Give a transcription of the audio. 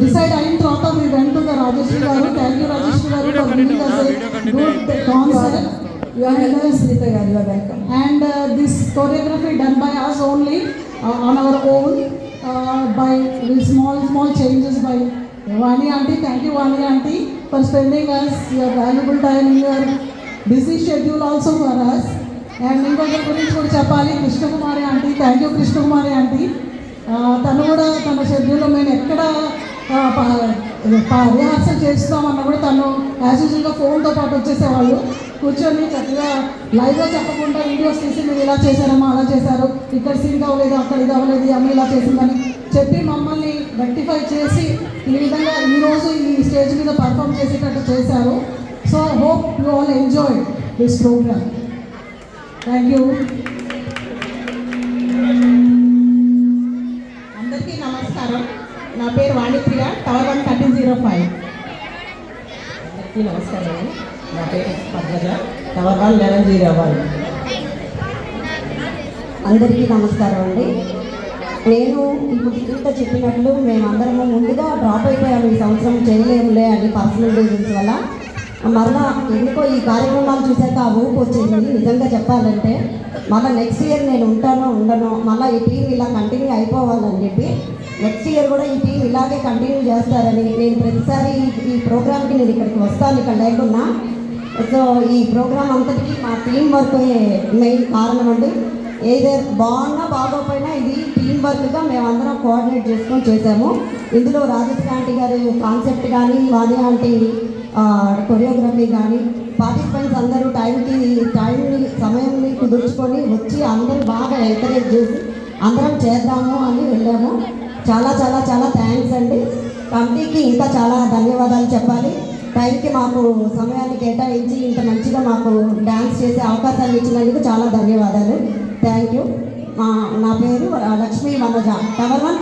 Decide అయిన తర్వాత we went to the Rajeshri garu. Thank you Rajeshri garu for giving us a good concert. You are welcome, Smita garu. You are welcome. And this choreography done by us only on our own by small changes by Vani aunty. Thank you Vani aunty for spending us your valuable time in your busy schedule also for us. And ఇంకొకరి గురించి కూడా చెప్పాలి, Krishnakumari aunty. Thank you Krishnakumari aunty. తను కూడా తన షెడ్యూల్లో మేము ఎక్కడ రిహార్సల్ చేస్తామన్నా కూడా తను యాజ్ యూజువల్గా ఫోన్తో పాటు వచ్చేసేవాళ్ళు. కూర్చొని చక్కగా లైవ్గా చెప్పకుండా వీడియోస్ తీసి మీరు ఇలా చేశారమ్మా, అలా చేశారు, ఇక్కడ సీన్ అవ్వలేదు, అక్కడ ఇది అవ్వలేదు, అమ్మ ఇలా చేసిందని చెప్పి మమ్మల్ని రెక్టిఫై చేసి ఈ విధంగా ఈరోజు ఈ స్టేజ్ మీద పర్ఫామ్ చేసేటట్టు చేశారు. So hope you all enjoy this program. Thank you. అందరికీ నమస్కారం. నా పేరు వాణిప్రియ, టవర్ 1 1305. అందరికీ నమస్కారం. నా పేరు పద్మజ, టవర్ 1 1101. అందరికీ నమస్కారం అండి. నేను ఇప్పుడు ఇంత చెప్పినట్లు మేమందరము ముందుగా డ్రాప్ అయిపోయాము, ఈ సంవత్సరం చేయలేములే అని పర్సనల్ రీజన్స్ వల్ల. మళ్ళా ఎందుకో ఈ కార్యక్రమాలు చూసాక ఆ ఊపు వచ్చింది. నిజంగా చెప్పాలంటే మళ్ళీ నెక్స్ట్ ఇయర్ నేను ఉంటానో ఉండనో, మళ్ళీ ఈ టీం ఇలా కంటిన్యూ అయిపోవాలని చెప్పి నెక్స్ట్ ఇయర్ కూడా ఈ టీం ఇలాగే కంటిన్యూ చేస్తారని నేను ప్రతిసారి ఈ ప్రోగ్రామ్కి నేను ఇక్కడికి వస్తాను, ఇక్కడ లేకున్నా. సో ఈ ప్రోగ్రామ్ అంతటికీ మా టీం వర్క్ మెయిన్ కారణం అండి. ఏదైనా బాగున్నా బాగోపోయినా ఇది టీం వర్క్గా మేమందరం కోఆర్డినేట్ చేసుకొని చేసాము. ఇందులో రాజశ్రీ ఆంటీ గారి కాన్సెప్ట్ కానీ, వాణి ఆంటీ కొరియోగ్రఫీ కానీ, పార్టిసిపెంట్స్ అందరూ సమయాన్ని కుదుర్చుకొని వచ్చి అందరూ బాగా ఎంకరేజ్ చేసి అందరం చేద్దాము అని వెళ్ళాము. చాలా చాలా చాలా థ్యాంక్స్ అండి. కమిటీకి ఇంకా చాలా ధన్యవాదాలు చెప్పాలి. టైంకి మాకు సమయాన్ని కేటాయించి ఇంత మంచిగా మాకు డ్యాన్స్ చేసే అవకాశాన్ని ఇచ్చినందుకు చాలా ధన్యవాదాలు. Thank you. నా పేరు లక్ష్మీ వనజ, టవర్ 1